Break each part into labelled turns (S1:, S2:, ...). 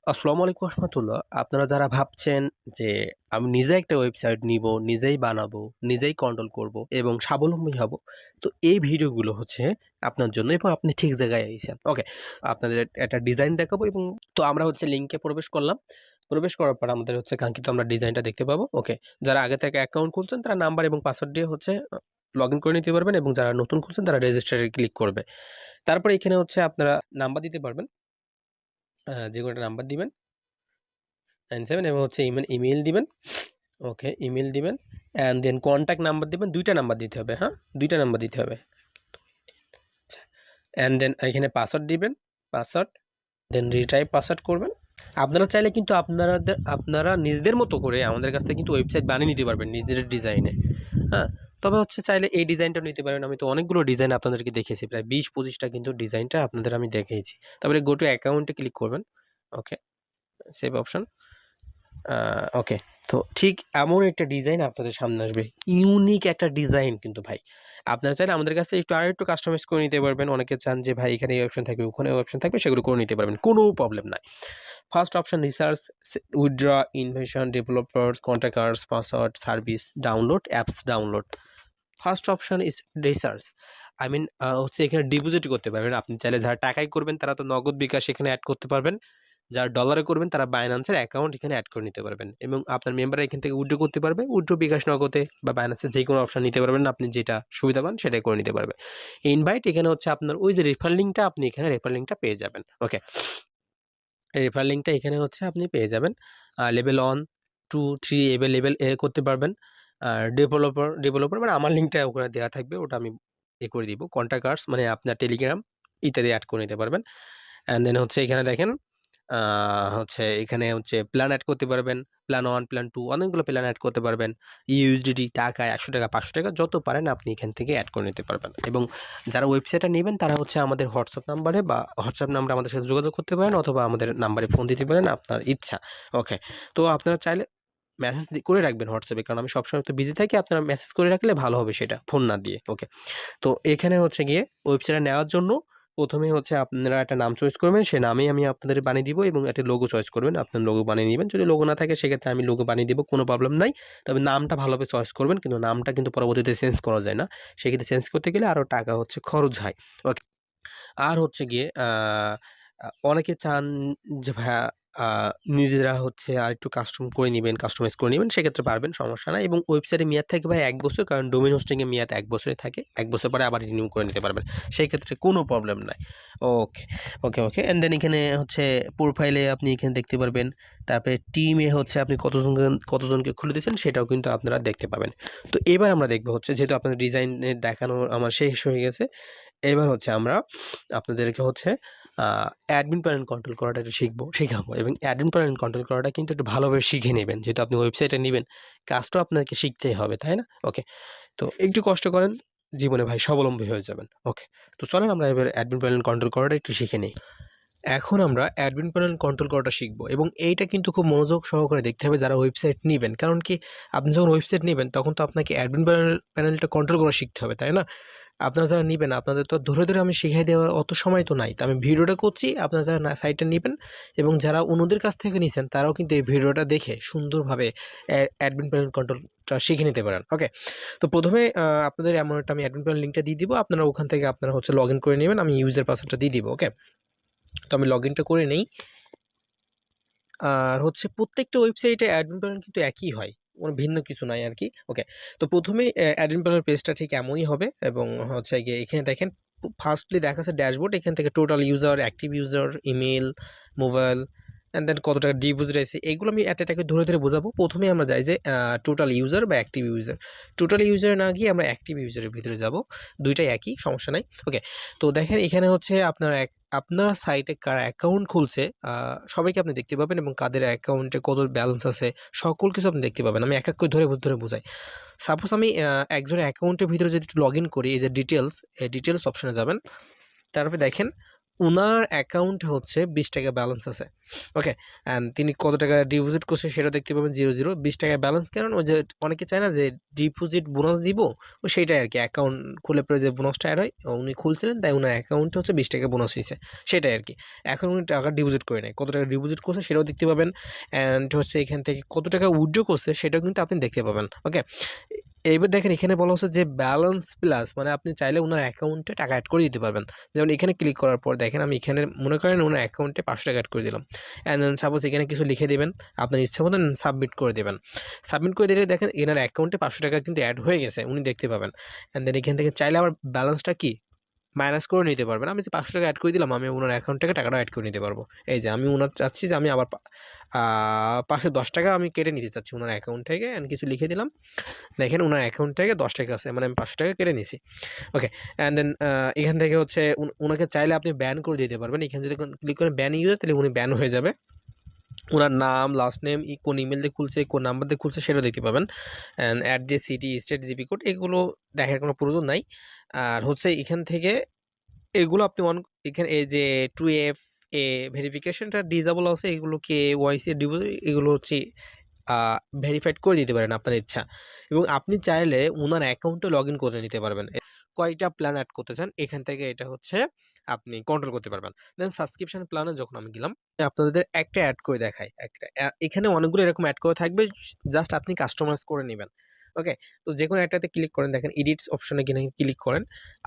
S1: আসসালামু আলাইকুম রহমতুল্লাহ। আপনারা যারা ভাবছেন যে আমি নিজে একটা ওয়েবসাইট নিব, নিজেই বানাবো, নিজেই কন্ট্রোল করব এবং স্বাবলম্বী হব। তো এই ভিডিওগুলো হচ্ছে আপনার জন্য এবং আপনি ঠিক জায়গায় আইছেন। ওকে। আপনাদের একটা ডিজাইন দেখাবো এবং তো আমরা হচ্ছে লিংকে প্রবেশ করলাম। প্রবেশ করার পর আমাদের হচ্ছে কাঙ্ক্ষিত আমরা ডিজাইনটা দেখতে পাবো। ওকে। যারা আগে থেকে অ্যাকাউন্ট খুলছেন তারা নাম্বার এবং পাসওয়ার্ড দিয়ে হচ্ছে লগইন করে নিতে পারবেন এবং যারা নতুন খুলছেন তারা রেজিস্টারে ক্লিক করবে। তারপরে এখানে হচ্ছে আপনারা নাম্বার দিতে পারবেন। যেকোনো একটা নাম্বার দিবেন। 97 এবং হচ্ছে ইমেইল দিবেন। ওকে, ইমেইল দিবেন অ্যান্ড দেন কন্ট্যাক্ট নাম্বার দিবেন। ২টা নাম্বার দিতে হবে, হ্যাঁ? ২টা নাম্বার দিতে হবে। আচ্ছা, অ্যান্ড দেন এখানে পাসওয়ার্ড দিবেন, পাসওয়ার্ড, দেন রিটাইপ পাসওয়ার্ড করবেন। আপনারা চাইলে কিন্তু আপনারা নিজেদের মতো করে আমাদের কাছ থেকে কিন্তু ওয়েবসাইট বানিয়ে নিতে পারবেন নিজের ডিজাইনে, হ্যাঁ? তবে হচ্ছে চাইলে এই ডিজাইনটাও নিতে পারেন। আমি তো অনেকগুলো ডিজাইন আপনাদেরকে দেখিয়েছি, প্রায় ২০-২৫টা কিন্তু ডিজাইনটা আপনাদের আমি দেখিয়েছি। তারপরে গো টু অ্যাকাউন্টে ক্লিক করবেন। ওকে, সেভ অপশন। ওকে। তো ঠিক এমন একটা ডিজাইন আপনাদের সামনে আসবে। ইউনিক একটা ডিজাইন কিন্তু ভাই। আপনারা চাইলে আমাদের কাছে আরেকটু কাস্টমাইজ করে নিতে পারবেন। অনেকে চান যে ভাই এখানে এই অপশন থাকবে, ওখানে এই অপশন থাকবে, সেগুলো করে নিতে পারবেন। কোনো প্রবলেম নাই। First option research, withdraw, invasion, developers, contractors, password, service, download, apps download. First option is research. I mean হচ্ছে এখানে ডিপোজিট করতে পারবেন। আপনি চাইলে যারা টাকায় করবেন তারা তো নগদ বিকাশ এখানে অ্যাড করতে পারবেন। যারা ডলারে করবেন তারা বাইন্যান্সের অ্যাকাউন্ট এখানে অ্যাড করে নিতে পারবেন এবং আপনার মেম্বাররা এখান থেকে উইথড্র করতে পারবে। উইথড্র বিকাশ নগদে বা বাইন্যান্সের যে কোনো অপশন নিতে পারবেন, আপনি যেটা সুবিধা পান সেটাই করে নিতে পারবে। ইনভাইট এখানে হচ্ছে আপনার ওই যে রেফার লিঙ্কটা, আপনি এখানে রেফার লিঙ্কটা পেয়ে যাবেন। ওকে, রেফার লিঙ্কটা এখানে হচ্ছে আপনি পেয়ে যাবেন। লেভেল 1, 2, 3 লেভেল এ করতে পারবেন। আর ডেভেলপার মানে আমার লিঙ্কটা ওখানে দেওয়া থাকবে, ওটা আমি করে দিব। কন্ট্যাক্টার্স মানে আপনার টেলিগ্রাম ইত্যাদি অ্যাড করে নিতে পারবেন। অ্যান্ড দেন হচ্ছে এখানে দেখেন হচ্ছে এখানে হচ্ছে প্ল্যান অ্যাড করতে পারবেন। প্ল্যান 1, প্ল্যান 2 অনেকগুলো প্ল্যান অ্যাড করতে পারবেন। ইউএসডিটি টাকায় ৳১০০, ৳৫০০ যত পারেন আপনি এখান থেকে অ্যাড করে নিতে পারবেন। এবং যারা ওয়েবসাইটটা নেবেন তারা হচ্ছে আমাদের হোয়াটসঅ্যাপ নাম্বারে আমাদের সাথে যোগাযোগ করতে পারেন অথবা আমাদের নাম্বারে ফোন দিতে পারেন, আপনার ইচ্ছা। ওকে। তো আপনারা চাইলে মেসেজ করে রাখবেন হোয়াটসঅ্যাপে, কারণ আমি সবসময় তো বিজি থাকি। আপনারা মেসেজ করে রাখলে ভালো হবে সেটা, ফোন না দিয়ে। ওকে। তো এখানে হচ্ছে গিয়ে ওয়েবসাইটটা নেওয়ার জন্য প্রথমেই হচ্ছে আপনারা একটা নাম চয়েস করবেন। সে নামেই আমি আপনাদের বানিয়ে দিব এবং একটা লোগো চয়েস করবেন। আপনার লোগো বানিয়ে নিবেন। যদি লোগো না থাকে সেক্ষেত্রে আমি লোগো বানিয়ে দিব, কোনো প্রবলেম নাই। তবে নামটা ভালোভাবে চয়েস করবেন, কিন্তু নামটা কিন্তু পরবর্তীতে চেঞ্জ করা যায় না। সেক্ষেত্রে চেঞ্জ করতে গেলে আরও টাকা হচ্ছে খরচ হয়। ওকে। আর হচ্ছে গিয়ে অনেকে চান যে ভাইয়া আ নিজেরা হচ্ছে আরেকটু কাস্টমাইজ করে নিবেন, সেক্ষেত্রে পারবেন, সমস্যা নাই। এবং ওয়েবসাইটের মেয়াদ থাকে ভাই ১ বছর, কারণ ডোমেইন হোস্টিং এর মেয়াদ ১ বছরই থাকে। ১ বছর পরে আবার রিনিউ করে নিতে পারবেন। সেক্ষেত্রে কোনো প্রবলেম নাই। ওকে, ওকে। অ্যান্ড দেন এখানে হচ্ছে প্রোফাইলে আপনি এখানে দেখতে পারবেন। তারপরে টিমে হচ্ছে আপনি কতজনকে খুলে দিয়েছেন সেটাও কিন্তু আপনারা দেখতে পাবেন। তো এবার আমরা দেখব হচ্ছে, যেহেতু আপনাদের ডিজাইনের দেখানো আমার শেষ হয়ে গেছে। এবার হচ্ছে আমরা আপনাদেরকে হচ্ছে অ্যাডমিন প্যানেল কন্ট্রোল করাটা একটু শেখাবো এবং অ্যাডমিন প্যানেল কন্ট্রোল করাটা কিন্তু একটু ভালোভাবে শিখে নেবেন। যেহেতু আপনি ওয়েবসাইটে নিবেন, কাজটাও আপনাকে শিখতেই হবে, তাই না? ওকে। তো একটু কষ্ট করেন, জীবনে ভাই স্বাবলম্বী হয়ে যাবেন। ওকে। তো চলেন আমরা এবার অ্যাডমিন প্যানেল কন্ট্রোল করাটা একটু শিখে নেই। এখন আমরা অ্যাডমিন প্যানেল কন্ট্রোল করাটা শিখব এবং এইটা কিন্তু খুব মনোযোগ সহকারে দেখতে হবে যারা ওয়েবসাইট নিবেন। কারণ কি, আপনি যখন ওয়েবসাইট নিবেন তখন তো আপনাকে অ্যাডমিন প্যানেলটা কন্ট্রোল করা শিখতে হবে, তাই না? আপনারা যারা নিবেন আপনাদের তো ধরে আমি শিখাই দেওয়ার অত সময় তো নাই। তো আমি ভিডিওটা করছি, আপনারা যারা সাইটটা নিবেন এবং যারা অন্যদের কাছ থেকে নিছেন তারাও কিন্তু এই ভিডিওটা দেখে সুন্দরভাবে অ্যাডমিন প্যানেল কন্ট্রোলটা শিখে নিতে পারেন। ওকে। তো প্রথমে আপনাদের এমন একটা আমি অ্যাডমিন প্যানেল লিঙ্কটা দিয়ে দিব। আপনারা ওখান থেকে আপনারা হচ্ছে লগ ইন করে নেবেন। আমি ইউজার পাসওয়ার্ডটা দিয়ে দিব। ওকে। তো আমি লগ ইনটা করে নেই। আর হচ্ছে প্রত্যেকটা ওয়েবসাইটে অ্যাডমিন প্যানেল কিন্তু একই হয়, কোনো ভিন্ন কিছু নাই আর কি। ওকে। তো প্রথমেই অ্যাডমিন প্যানেল পেজটা ঠিক এমনই হবে এবং হচ্ছে গিয়ে এখানে দেখেন ফার্স্টলি দেখা যাচ্ছে ড্যাশবোর্ড। এখান থেকে total user, active user, email, mobile, and then কত টাকা ডিপোজিট আছে, এগুলো আমি একটা ধরে বোঝাবো। প্রথমে আমরা যাই যে টোটাল ইউজার বা অ্যাক্টিভ ইউজার। টোটাল ইউজারে না গিয়ে আমরা অ্যাক্টিভ ইউজারের ভিতরে যাব। দুইটাই একই, সমস্যা নাই। ওকে। তো দেখেন এখানে হচ্ছে আপনার সাইটে কারা অ্যাকাউন্ট খুলছে সবাইকে আপনি দেখতে পাবেন এবং কাদের অ্যাকাউন্টে কত ব্যালেন্স আছে সকল কিছু আপনি দেখতে পাবেন। আমি এক করে ধরে বোঝাই। সাপোজ আমি একজনের অ্যাকাউন্টের ভিতরে যদি একটু লগ ইন করি, এই যে ডিটেলস, এই ডিটেলস অপশনে যাবেন। তারপরে দেখেন উনার অ্যাকাউন্ট হচ্ছে 20 টাকা ব্যালেন্স আছে। ওকে? অ্যান্ড তিনি কত টাকা ডিপোজিট করছে সেটাও দেখতে পাবেন 0, 20 টাকা ব্যালেন্স কারণ ওই যে অনেকে চায় না যে ডিপোজিট বোনাস দিব, ও সেইটাই আরকি অ্যাকাউন্ট খুলে পরে যে বোনাসটা এড হয়, উনি খুলছিলেন তাই উনার অ্যাকাউন্টে হচ্ছে 20 টাকা বোনাস হইছে। সেটাই আরকি। এখন উনি টাকা ডিপোজিট করে নাই। কত টাকা ডিপোজিট করছে সেটাও দেখতে পাবেন। অ্যান্ড হচ্ছে এখান থেকে কত টাকা উইথড্র করছে সেটাও কিন্তু আপনি দেখতে পাবেন। ওকে? এইবার দেখেন এখানে বলা হচ্ছে যে ব্যালেন্স প্লাস মানে আপনি চাইলে উনার অ্যাকাউন্টে টাকা এড করে দিতে পারবেন। যেমন এখানে ক্লিক করার পর দেখেন আমি এখানে মনে করেন উনার অ্যাকাউন্টে 500 টাকা এড করে দিলাম। অ্যান্ড দেন সাপোজ এখানে কিছু লিখে দিবেন, আপনার ইচ্ছা মতন সাবমিট করে দেবেন। সাবমিট করে দিলে দেখেন এনার অ্যাকাউন্টে 500 টাকা কিন্তু এড হয়ে গেছে, উনি দেখতে পাবেন। অ্যান্ড দেন এখান থেকে চাইলে আবার ব্যালেন্সটা কি মাইনাস করে নিতে পারবেন। আমি যে ৫০০ টাকা এড করে দিলাম, আমি উনার অ্যাকাউন্ট থেকে টাকাটাও এড করে নিতে পারবো। এই যে আমি উনার চাচ্ছি যে আমি আবার ৫১০ টাকা আমি কেটে নিতে চাচ্ছি উনার অ্যাকাউন্ট থেকে অ্যান্ড কিছু লিখে দিলাম। দেখেন উনার অ্যাকাউন্ট থেকে 10 টাকা আছে, মানে আমি ৫০০ টাকা কেটে নিছি। ওকে? অ্যান্ড দেন এখান থেকে হচ্ছে উনাকে চাইলে আপনি ব্যান করে দিতে পারবেন। এখানে যদি ক্লিক করেন ব্যান ইউজার, তাহলে উনি ব্যান হয়ে যাবে। উনার নাম, লাস্ট নেম, কোন ইমেল দিয়ে খুলছে, কোন নাম্বার দিয়ে খুলছে সেটাও দেখতে পাবেন। And address, city, state, GP code এগুলো দেখার কোনো প্রয়োজন নাই। আর হচ্ছে এখান থেকে এগুলো আপনি এখানে এই যে 2FA ভেরিফিকেশনটা ডিসেবল আছে, এগুলো KYC এগুলো হচ্ছে ভেরিফাইড করে দিতে পারেন আপনার ইচ্ছা। এবং আপনি চাইলে উনার অ্যাকাউন্টে লগ ইন করে নিতে পারবেন। কয়টা প্ল্যান অ্যাড করতে চান এখান থেকে এটা হচ্ছে আপনি কন্ট্রোল করতে পারবেন। দেন সাবস্ক্রিপশন প্ল্যানে যখন আমি গেলাম, আপনাদের একটা অ্যাড করে দেখাই। একটা এখানে অনেকগুলো এরকম অ্যাড করা থাকবে, জাস্ট আপনি কাস্টমাইজ করে নিবেন। ওকে? তো যেকোনো একটাতে ক্লিক করেন, দেখেন এডিটস অপশনে কিনে ক্লিক করেন।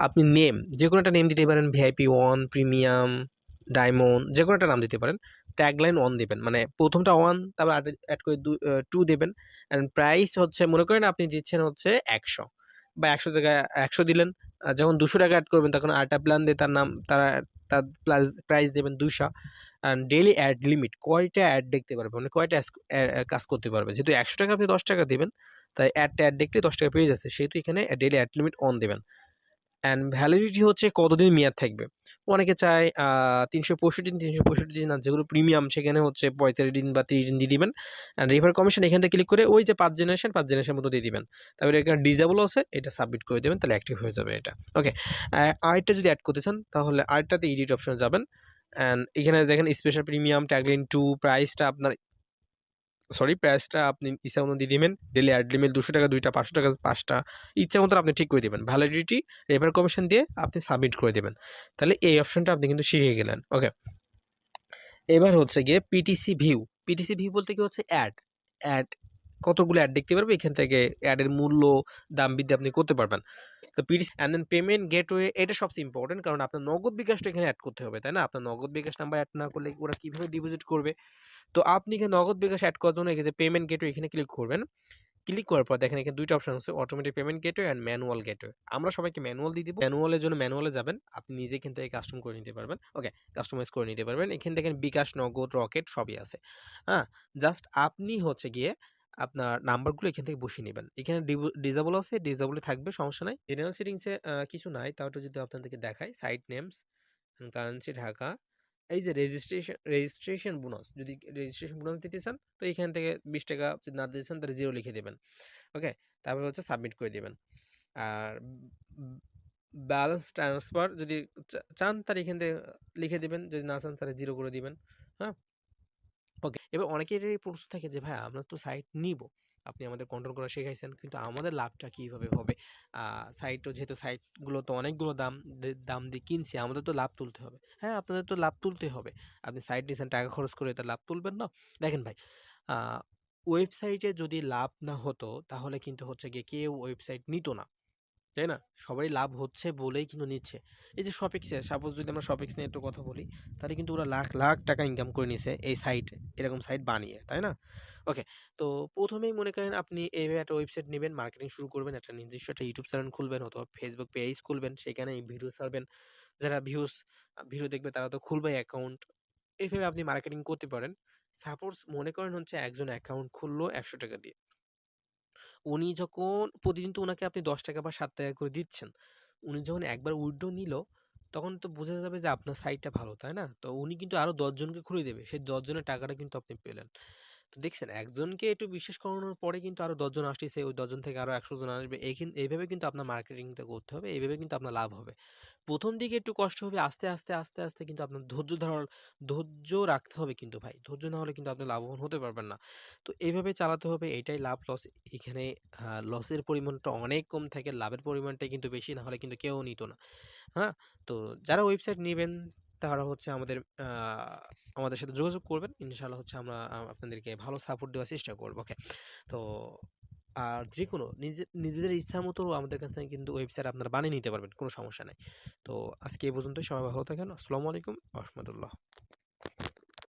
S1: আপনি নেম যেকোনো একটা নেম দিতে পারেন, ভিআইপি 1, প্রিমিয়াম, ডায়মন্ড যেকোনো একটা নাম দিতে পারেন। ট্যাগলাইন 1 দিবেন। মানে প্রথমটা 1 তারপর অ্যাড করে 2 দিবেন। অ্যান্ড প্রাইস হচ্ছে মনে করেন আপনি দিচ্ছেন হচ্ছে 100 বা 100 জায়গায় 100 দিলেন। যখন 200 টাকা অ্যাড করবেন তখন আরেকটা প্ল্যান দিয়ে তার নাম তার প্রাইস দেবেন 200। অ্যান্ড ডেইলি অ্যাড লিমিট কয়টা অ্যাড দেখতে পারবে, মানে কয়টা কাজ করতে পারবে। যেহেতু 100 টাকা আপনি 10 টাকা দিবেন, তাই অ্যাড দেখলে 10 টাকা পেয়ে যাচ্ছে, সেহেতু এখানে ডেইলি অ্যাড লিমিট অন দেবেন। অ্যান্ড ভ্যালিডিটি হচ্ছে কতদিন মেয়াদ থাকবে। অনেকে চায় ৩৬৫ দিন, আর যেগুলো প্রিমিয়াম সেখানে হচ্ছে ৩৫ দিন বা ৩০ দিন দিয়ে দিবেন। অ্যান্ড রিফার কমিশন এখান থেকে ক্লিক করে ওই যে ৫ জেনারেশন মতো দিয়ে দিবেন। তারপরে এখানে ডিজেবল আছে, এটা সাবমিট করে দেবেন, তাহলে অ্যাক্টিভ হয়ে যাবে এটা। ওকে? আরেকটা যদি অ্যাড করতে চান তাহলে আরেকটাতে এডিট অপশনে যাবেন। অ্যান্ড এখানে দেখেন স্পেশাল প্রিমিয়াম ট্যাগলাইন 2 প্রাইসটা আপনি ইচ্ছা মতো দিয়ে দিবেন। ডেইলি অ্যাড লিমিট 200 টাকা 2টা, 500 টাকা 5টা, ইচ্ছা মতো আপনি ঠিক করে দিবেন। ভ্যালিডিটি রেফার কমিশন দিয়ে আপনি সাবমিট করে দিবেন। তাহলে এই অপশনটা আপনি কিন্তু শিখে গেলেন। ওকে? এবার হচ্ছে গিয়ে পিটিসি ভিউ। পিটিসি ভিউ বলতে কি হচ্ছে অ্যাড কতগুলো অ্যাড দেখতে পারবে, এখান থেকে অ্যাডের মূল্য, দাম বৃদ্ধি আপনি করতে পারবেন। তো PTC and then payment gateway, এটা সবচেয়ে ইম্পর্টেন্ট, কারণ আপনার নগদ বিকাশটা এখানে অ্যাড করতে হবে, তাই না? আপনার নগদ বিকাশ নাম্বার অ্যাড না করলে ওরা কিভাবে ডিপোজিট করবে? তো আপনি এখানে নগদ বিকাশ অ্যাড করার জন্য এই যে পেমেন্ট গেটওয়ে এখানে ক্লিক করবেন। ক্লিক করার পর দেখেন এখানে ২টা অপশন আছে, automatic payment gateway and manual gateway. আমরা সবাইকে ম্যানুয়াল দিয়ে দিব। ম্যানুয়ালের জন্য ম্যানুয়ালে যাবেন। আপনি নিজে এখান থেকে কাস্টম করে নিতে পারবেন। ওকে? কাস্টমাইজ করে নিতে পারবেন। এখানে দেখেন বিকাশ, নগদ, রকেট সবই আছে। হ্যাঁ? জাস্ট আপনি হচ্ছে গিয়ে আপনার নাম্বারগুলো এখান থেকে বসিয়ে নিবেন। এখানে ডিসেবল আছে, ডিসেবলই থাকবে, সমস্যা নাই। জেনারেল সেটিংসে কিছু নাই, তাও একটু যদি আপনাদেরকে দেখাই, সাইট নেমস, কারেন্সি ঢাকা, এই যে রেজিস্ট্রেশন বোনাস, যদি রেজিস্ট্রেশন বোনাস দিতে চান তো এখান থেকে 20 টাকা যদি না দিতে চান তাহলে 0 লিখে দেবেন। ওকে? তারপর হচ্ছে সাবমিট করে দিবেন। আর ব্যালেন্স ট্রান্সফার যদি চান তাহলে এখান থেকে লিখে দিবেন, যদি না চান তাহলে 0 করে দিবেন। হ্যাঁ? ওকে? এবার অনেকেরই প্রশ্ন থাকে যে ভাইয়া আমরা তো সাইট নিব, আপনি আমাদের কন্ট্রোল করা শিখাইছেন, কিন্তু আমাদের লাভটা কিভাবে হবে? সাইটও যেহেতু সাইটগুলো তো অনেকগুলো দাম দিয়ে কিনছি, আমাদের তো লাভ তুলতে হবে। হ্যাঁ, আপনাদের তো লাভ তুলতেই হবে। আপনি সাইট নিছেন টাকা খরচ করে, তার লাভ তুলবেন না? দেখেন ভাই, আ ওয়েবসাইটে যদি লাভ না হতো তাহলে কিন্তু হচ্ছে গিয়ে কেউ ওয়েবসাইট নিত না। তাই না? সবাই লাভ হচ্ছে বলেই কিন্তু নিচ্ছে। এই যে শপিক্সে, সাপোজ যদি আমরা শপিক্স নিয়ে একটু কথা বলি, তাহলে কিন্তু ওরা লাখ, লাখ টাকা ইনকাম করে নিছে এই সাইটে, এরকম সাইট বানিয়ে, তাই না? ওকে, তো ১ম এই মনে করেন আপনি এইভাবে একটা ওয়েবসাইট নিবেন, মার্কেটিং শুরু করবেন, একটা নিজস্ব একটা ইউটিউব চ্যানেল খুলবেন অথবা ফেসবুক পেজ খুলবেন, সেখানে ভিডিও ছাড়বেন। যারা ভিডিও দেখবে তারা তো খুলবেই অ্যাকাউন্ট। এভাবে আপনি মার্কেটিং করতে পারেন। সাপোজ মনে করেন হচ্ছে একজন অ্যাকাউন্ট খুললো ৳১০০ দিয়ে। উনি যখন প্রতিদিন তো উনাকে আপনি ৳১০ বা ৳৭ করে দিচ্ছেন। উনি যখন একবার উইথড্র নিল, তখন তো বোঝা যাবে যে আপনার সাইটটা ভালো, তাই না? তো উনি কিন্তু আরো ১০ জনকে খুলে দেবে। সেই ১০ জনের টাকাটা কিন্তু আপনি পেলেন। তো দেখছেন একজনকে একটু বিশ্বাস করানোর পরে কিন্তু আরো ১০ জন আসতেছে, ওই ১০ জন থেকে আরো ১০০ জন আসবে। এইভাবে কিন্তু আপনার মার্কেটিংটা করতে হবে। এইভাবে কিন্তু আপনার লাভ হবে। ১ম দিকে একটু কষ্ট হবে। আস্তে, আস্তে কিন্তু আপনার ধৈর্য রাখতে হবে কিন্তু ভাই। ধৈর্য না হলে কিন্তু আপনি লাভবান হতে পারবেন না। তো এইভাবে চালাতে হবে। এইটাই লাভ লস। এখানে লসের পরিমাণটা অনেক কম থাকে। লাভের পরিমাণটাই কিন্তু বেশি। না হলে কিন্তু কেউ নিত না। হ্যাঁ? তো যারা ওয়েবসাইট নিবেন তারা হচ্ছে আমাদের সাথে যোগাযোগ করবেন। ইনশাআল্লাহ হচ্ছে আমরা আপনাদেরকে ভালো সাপোর্ট দেওয়ার চেষ্টা করব। ওকে? তো আর যেকোনো নিজেদের ইচ্ছা মতো আমাদের কাছ থেকে কিন্তু ওয়েবসাইট আপনারা বানিয়ে নিতে পারবেন। কোনো সমস্যা নাই। তো আজকে এই পর্যন্তই। সবাই ভালো থাকেন। আসসালামু আলাইকুম ওয়া রাহমাতুল্লাহ।